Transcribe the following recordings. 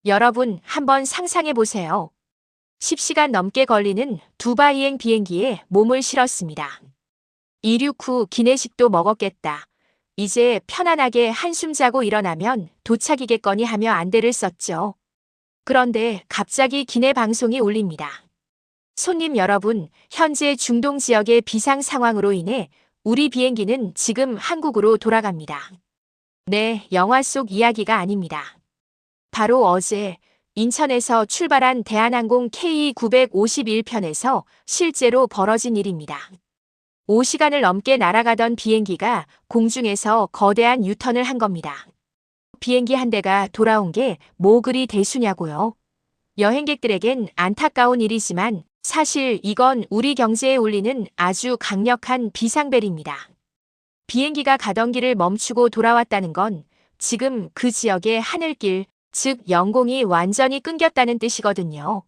여러분, 한번 상상해 보세요. 10시간 넘게 걸리는 두바이행 비행기에 몸을 실었습니다. 이륙 후 기내식도 먹었겠다. 이제 편안하게 한숨 자고 일어나면 도착이겠거니 하며 안대를 썼죠. 그런데 갑자기 기내 방송이 울립니다. 손님 여러분, 현재 중동 지역의 비상 상황으로 인해 우리 비행기는 지금 한국으로 돌아갑니다. 네, 영화 속 이야기가 아닙니다. 바로 어제 인천에서 출발한 대한항공 KE951편에서 실제로 벌어진 일입니다. 5시간을 넘게 날아가던 비행기가 공중에서 거대한 유턴을 한 겁니다. 비행기 한 대가 돌아온 게 뭐 그리 대수냐고요. 여행객들에겐 안타까운 일이지만 사실 이건 우리 경제에 울리는 아주 강력한 비상벨입니다. 비행기가 가던 길을 멈추고 돌아왔다는 건 지금 그 지역의 하늘길, 즉 영공이 완전히 끊겼다는 뜻이거든요.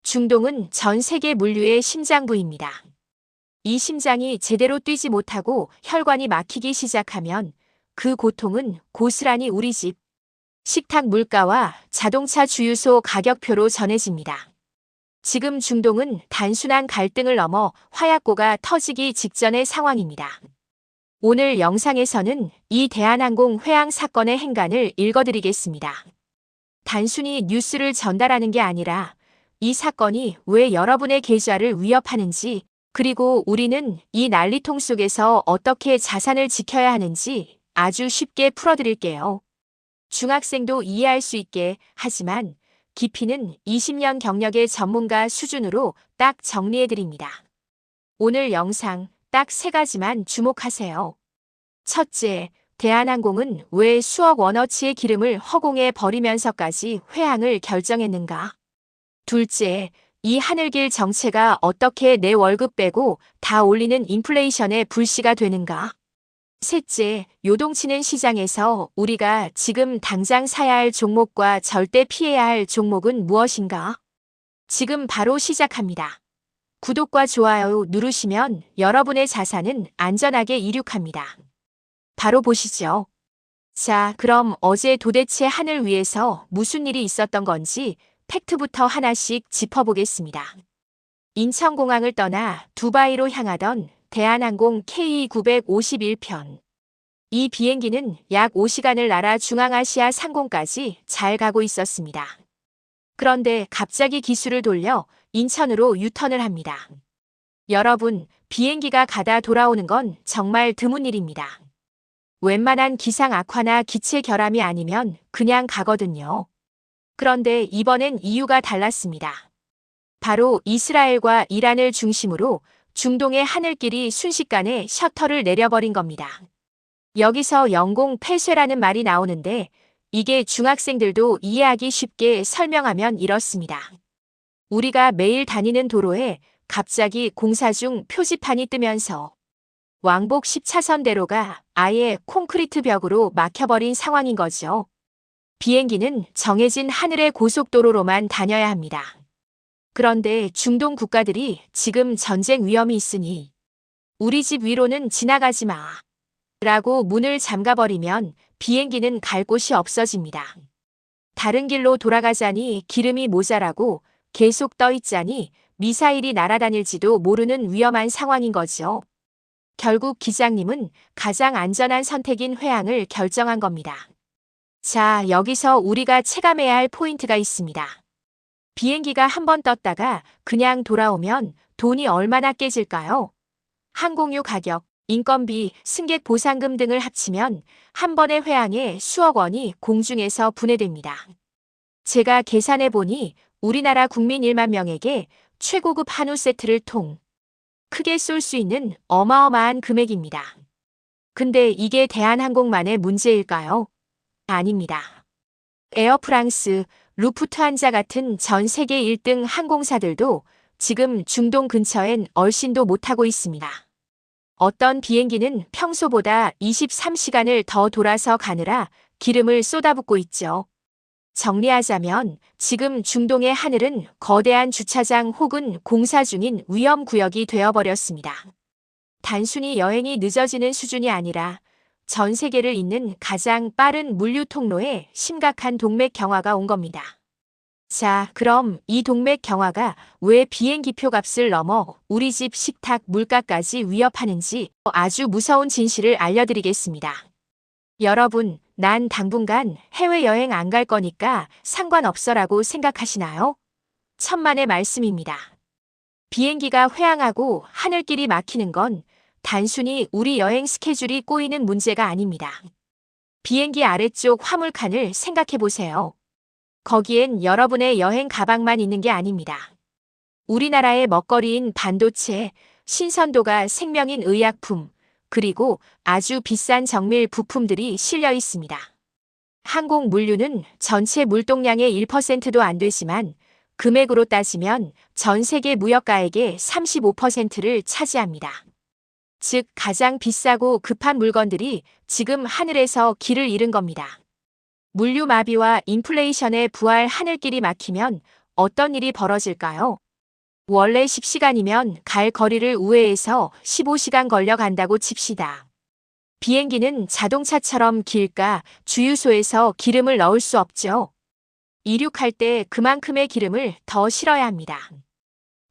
중동은 전 세계 물류의 심장부입니다. 이 심장이 제대로 뛰지 못하고 혈관이 막히기 시작하면 그 고통은 고스란히 우리 집, 식탁 물가와 자동차 주유소 가격표로 전해집니다. 지금 중동은 단순한 갈등을 넘어 화약고가 터지기 직전의 상황입니다. 오늘 영상에서는 이 대한항공 회항 사건의 행간을 읽어드리겠습니다. 단순히 뉴스를 전달하는 게 아니라 이 사건이 왜 여러분의 계좌를 위협하는지, 그리고 우리는 이 난리통 속에서 어떻게 자산을 지켜야 하는지 아주 쉽게 풀어드릴게요. 중학생도 이해할 수 있게, 하지만 깊이는 20년 경력의 전문가 수준으로 딱 정리해드립니다. 오늘 영상 딱 3가지만 주목하세요. 첫째, 대한항공은 왜 수억 원어치의 기름을 허공에 버리면서까지 회항을 결정했는가? 둘째, 이 하늘길 정체가 어떻게 내 월급 빼고 다 올리는 인플레이션의 불씨가 되는가? 셋째, 요동치는 시장에서 우리가 지금 당장 사야 할 종목과 절대 피해야 할 종목은 무엇인가? 지금 바로 시작합니다. 구독과 좋아요 누르시면 여러분의 자산은 안전하게 이륙합니다. 바로 보시죠. 자, 그럼 어제 도대체 하늘 위에서 무슨 일이 있었던 건지 팩트부터 하나씩 짚어보겠습니다. 인천공항을 떠나 두바이로 향하던 대한항공 KE951편. 이 비행기는 약 5시간을 날아 중앙아시아 상공까지 잘 가고 있었습니다. 그런데 갑자기 기술을 돌려 인천으로 유턴을 합니다. 여러분, 비행기가 가다 돌아오는 건 정말 드문 일입니다. 웬만한 기상 악화나 기체 결함이 아니면 그냥 가거든요. 그런데 이번엔 이유가 달랐습니다. 바로 이스라엘과 이란을 중심으로 중동의 하늘길이 순식간에 셔터를 내려버린 겁니다. 여기서 영공 폐쇄라는 말이 나오는데 이게 중학생들도 이해하기 쉽게 설명하면 이렇습니다. 우리가 매일 다니는 도로에 갑자기 공사 중 표지판이 뜨면서 왕복 10차선대로가 아예 콘크리트 벽으로 막혀버린 상황인 거죠. 비행기는 정해진 하늘의 고속도로로만 다녀야 합니다. 그런데 중동 국가들이 지금 전쟁 위험이 있으니 우리 집 위로는 지나가지 마 라고 문을 잠가버리면 비행기는 갈 곳이 없어집니다. 다른 길로 돌아가자니 기름이 모자라고 계속 떠있자니 미사일이 날아다닐지도 모르는 위험한 상황인 거죠. 결국 기장님은 가장 안전한 선택인 회항을 결정한 겁니다. 자, 여기서 우리가 체감해야 할 포인트가 있습니다. 비행기가 한번 떴다가 그냥 돌아오면 돈이 얼마나 깨질까요? 항공유 가격, 인건비, 승객 보상금 등을 합치면 한 번의 회항에 수억 원이 공중에서 분해됩니다. 제가 계산해 보니 우리나라 국민 1만 명에게 최고급 한우 세트를 크게 쏠 수 있는 어마어마한 금액입니다. 근데 이게 대한항공만의 문제일까요? 아닙니다. 에어프랑스, 루프트한자 같은 전 세계 1등 항공사들도 지금 중동 근처엔 얼씬도 못하고 있습니다. 어떤 비행기는 평소보다 23시간을 더 돌아서 가느라 기름을 쏟아붓고 있죠. 정리하자면 지금 중동의 하늘은 거대한 주차장 혹은 공사 중인 위험구역이 되어버렸습니다. 단순히 여행이 늦어지는 수준이 아니라 전 세계를 잇는 가장 빠른 물류 통로에 심각한 동맥 경화가 온 겁니다. 자, 그럼 이 동맥 경화가 왜 비행기표 값을 넘어 우리 집 식탁 물가까지 위협하는지 아주 무서운 진실을 알려드리겠습니다. 여러분, 난 당분간 해외여행 안 갈 거니까 상관없어라고 생각하시나요? 천만의 말씀입니다. 비행기가 회항하고 하늘길이 막히는 건 단순히 우리 여행 스케줄이 꼬이는 문제가 아닙니다. 비행기 아래쪽 화물칸을 생각해 보세요. 거기엔 여러분의 여행 가방만 있는 게 아닙니다. 우리나라의 먹거리인 반도체, 신선도가 생명인 의약품, 그리고 아주 비싼 정밀 부품들이 실려 있습니다. 항공 물류는 전체 물동량의 1%도 안 되지만 금액으로 따지면 전 세계 무역가액의 35%를 차지합니다. 즉, 가장 비싸고 급한 물건들이 지금 하늘에서 길을 잃은 겁니다. 물류 마비와 인플레이션에 부할 하늘길이 막히면 어떤 일이 벌어질까요? 원래 10시간이면 갈 거리를 우회해서 15시간 걸려 간다고 칩시다. 비행기는 자동차처럼 길가 주유소에서 기름을 넣을 수 없죠. 이륙할 때 그만큼의 기름을 더 실어야 합니다.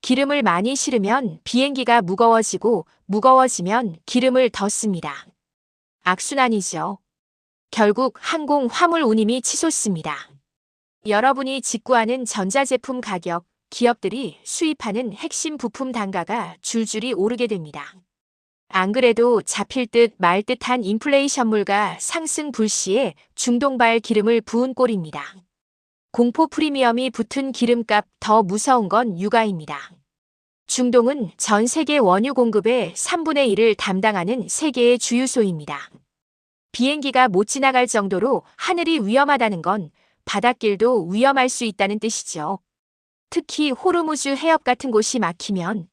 기름을 많이 실으면 비행기가 무거워지고 무거워지면 기름을 더 씁니다. 악순환이죠. 결국 항공 화물 운임이 치솟습니다. 여러분이 직구하는 전자제품 가격, 기업들이 수입하는 핵심 부품 단가가 줄줄이 오르게 됩니다. 안 그래도 잡힐 듯 말 듯한 인플레이션물가 상승 불시에 중동발 기름을 부은 꼴입니다. 공포 프리미엄이 붙은 기름값 더 무서운 건 유가입니다. 중동은 전 세계 원유 공급의 3분의 1을 담당하는 세계의 주유소입니다. 비행기가 못 지나갈 정도로 하늘이 위험하다는 건 바닷길도 위험할 수 있다는 뜻이죠. 특히 호르무즈 해협 같은 곳이 막히면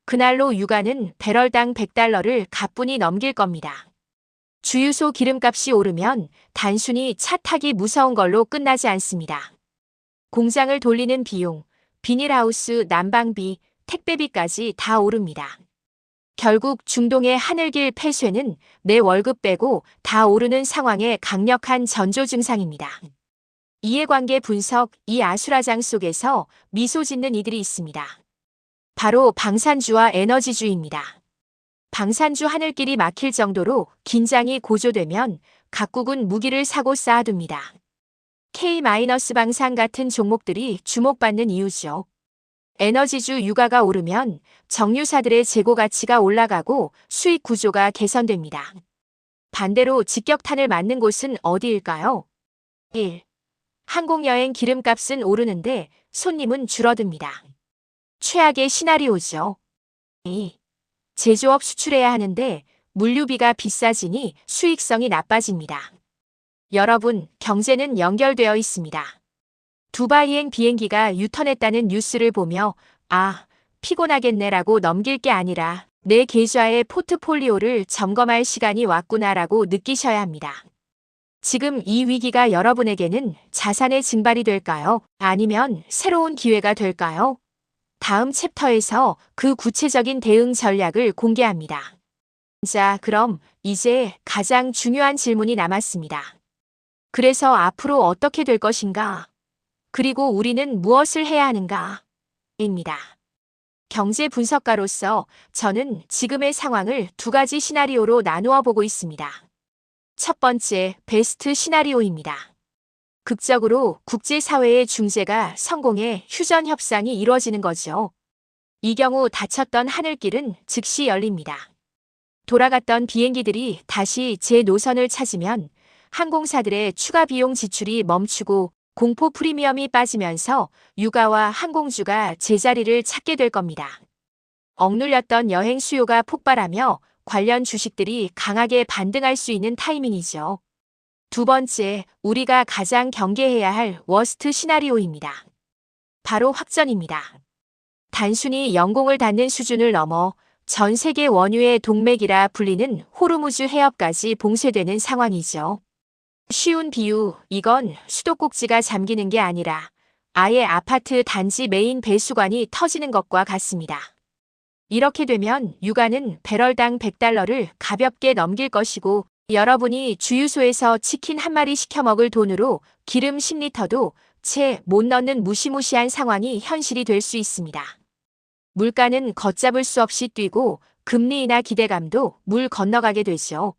그날로 유가는 배럴당 $100를 가뿐히 넘길 겁니다. 주유소 기름값이 오르면 단순히 차 타기 무서운 걸로 끝나지 않습니다. 공장을 돌리는 비용, 비닐하우스 난방비, 택배비까지 다 오릅니다. 결국 중동의 하늘길 폐쇄는 내 월급 빼고 다 오르는 상황의 강력한 전조 증상입니다. 이해관계 분석, 이 아수라장 속에서 미소 짓는 이들이 있습니다. 바로 방산주와 에너지주입니다. 방산주 하늘길이 막힐 정도로 긴장이 고조되면 각국은 무기를 사고 쌓아둡니다. K-방산 같은 종목들이 주목받는 이유죠. 에너지주 유가가 오르면 정유사들의 재고 가치가 올라가고 수익 구조가 개선됩니다. 반대로 직격탄을 맞는 곳은 어디일까요? 1. 항공여행 기름값은 오르는데 손님은 줄어듭니다. 최악의 시나리오죠. 2. 제조업 수출해야 하는데 물류비가 비싸지니 수익성이 나빠집니다. 여러분, 경제는 연결되어 있습니다. 두바이행 비행기가 유턴했다는 뉴스를 보며 피곤하겠네라고 넘길 게 아니라 내 계좌의 포트폴리오를 점검할 시간이 왔구나라고 느끼셔야 합니다. 지금 이 위기가 여러분에게는 자산의 증발이 될까요? 아니면 새로운 기회가 될까요? 다음 챕터에서 그 구체적인 대응 전략을 공개합니다. 자, 그럼 이제 가장 중요한 질문이 남았습니다. 그래서 앞으로 어떻게 될 것인가? 그리고 우리는 무엇을 해야 하는가? 입니다. 경제 분석가로서 저는 지금의 상황을 두 가지 시나리오로 나누어 보고 있습니다. 첫 번째, 베스트 시나리오입니다. 극적으로 국제사회의 중재가 성공해 휴전 협상이 이루어지는 거죠. 이 경우 닫혔던 하늘길은 즉시 열립니다. 돌아갔던 비행기들이 다시 제 노선을 찾으면 항공사들의 추가 비용 지출이 멈추고 공포 프리미엄이 빠지면서 유가와 항공주가 제자리를 찾게 될 겁니다. 억눌렸던 여행 수요가 폭발하며 관련 주식들이 강하게 반등할 수 있는 타이밍이죠. 두 번째, 우리가 가장 경계해야 할 워스트 시나리오입니다. 바로 확전입니다. 단순히 영공을 닫는 수준을 넘어 전 세계 원유의 동맥이라 불리는 호르무즈 해협까지 봉쇄되는 상황이죠. 쉬운 비유, 이건 수도꼭지가 잠기는 게 아니라 아예 아파트 단지 메인 배수관이 터지는 것과 같습니다. 이렇게 되면 유가는 배럴당 $100를 가볍게 넘길 것이고 여러분이 주유소에서 치킨 한 마리 시켜 먹을 돈으로 기름 10리터도 채 못 넣는 무시무시한 상황이 현실이 될 수 있습니다. 물가는 걷잡을 수 없이 뛰고 금리 인하 기대감도 물 건너가게 되죠.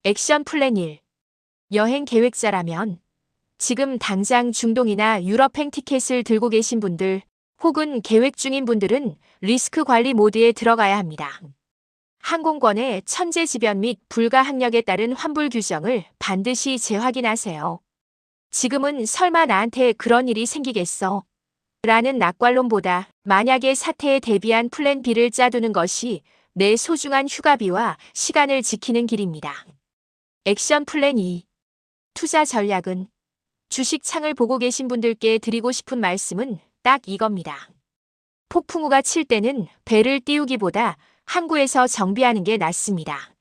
액션 플랜 1. 여행 계획자라면 지금 당장 중동이나 유럽행 티켓을 들고 계신 분들 혹은 계획 중인 분들은 리스크 관리 모드에 들어가야 합니다. 항공권의 천재지변 및 불가항력에 따른 환불 규정을 반드시 재확인하세요. 지금은 설마 나한테 그런 일이 생기겠어? 라는 낙관론보다 만약의 사태에 대비한 플랜 B를 짜두는 것이 내 소중한 휴가비와 시간을 지키는 길입니다. 액션 플랜 2. 투자 전략은 주식 창을 보고 계신 분들께 드리고 싶은 말씀은 딱 이겁니다. 폭풍우가 칠 때는 배를 띄우기보다 항구에서 정비하는 게 낫습니다.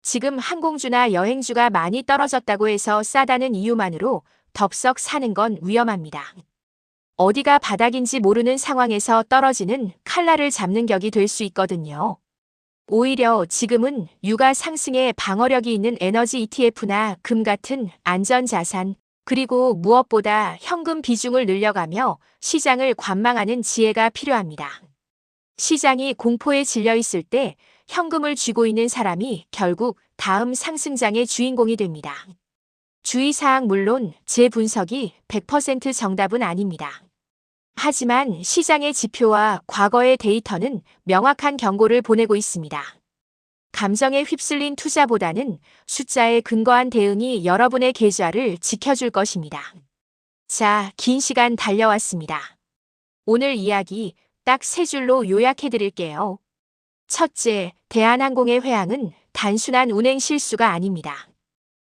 지금 항공주나 여행주가 많이 떨어졌다고 해서 싸다는 이유만으로 덥석 사는 건 위험합니다. 어디가 바닥인지 모르는 상황에서 떨어지는 칼날을 잡는 격이 될 수 있거든요. 오히려 지금은 유가 상승에 방어력이 있는 에너지 ETF나 금 같은 안전자산, 그리고 무엇보다 현금 비중을 늘려가며 시장을 관망하는 지혜가 필요합니다. 시장이 공포에 질려 있을 때 현금을 쥐고 있는 사람이 결국 다음 상승장의 주인공이 됩니다. 주의사항 물론 제 분석이 100% 정답은 아닙니다. 하지만 시장의 지표와 과거의 데이터는 명확한 경고를 보내고 있습니다. 감정에 휩쓸린 투자보다는 숫자에 근거한 대응이 여러분의 계좌를 지켜줄 것입니다. 자, 긴 시간 달려왔습니다. 오늘 이야기 딱 3줄로 요약해드릴게요. 첫째, 대한항공의 회항은 단순한 운행 실수가 아닙니다.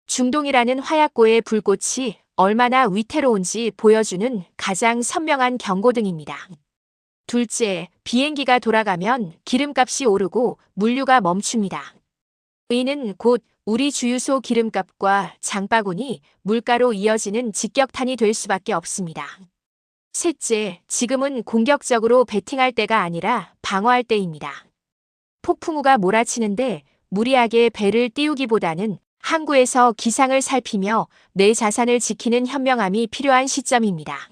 중동이라는 화약고의 불꽃이 얼마나 위태로운지 보여주는 가장 선명한 경고등입니다. 둘째, 비행기가 돌아가면 기름값이 오르고 물류가 멈춥니다. 이는 곧 우리 주유소 기름값과 장바구니 물가로 이어지는 직격탄이 될 수밖에 없습니다. 셋째, 지금은 공격적으로 베팅할 때가 아니라 방어할 때입니다. 폭풍우가 몰아치는데 무리하게 배를 띄우기보다는 항구에서 기상을 살피며 내 자산을 지키는 현명함이 필요한 시점입니다.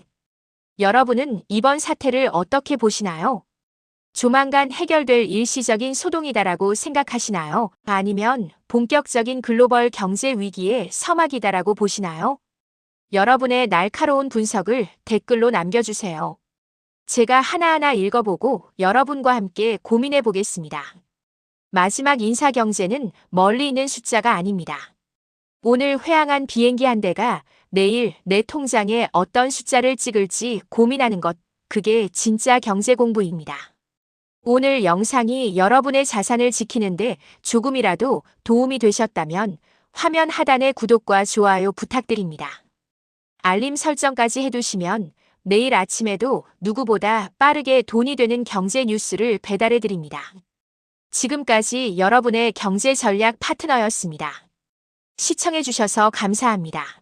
여러분은 이번 사태를 어떻게 보시나요? 조만간 해결될 일시적인 소동이다라고 생각하시나요? 아니면 본격적인 글로벌 경제 위기의 서막이다라고 보시나요? 여러분의 날카로운 분석을 댓글로 남겨주세요. 제가 하나하나 읽어보고 여러분과 함께 고민해 보겠습니다. 마지막 인사 경제는 멀리 있는 숫자가 아닙니다. 오늘 회항한 비행기 한 대가 내일 내 통장에 어떤 숫자를 찍을지 고민하는 것, 그게 진짜 경제 공부입니다. 오늘 영상이 여러분의 자산을 지키는데 조금이라도 도움이 되셨다면 화면 하단의 구독과 좋아요 부탁드립니다. 알림 설정까지 해두시면 내일 아침에도 누구보다 빠르게 돈이 되는 경제 뉴스를 배달해 드립니다. 지금까지 여러분의 경제 전략 파트너였습니다. 시청해 주셔서 감사합니다.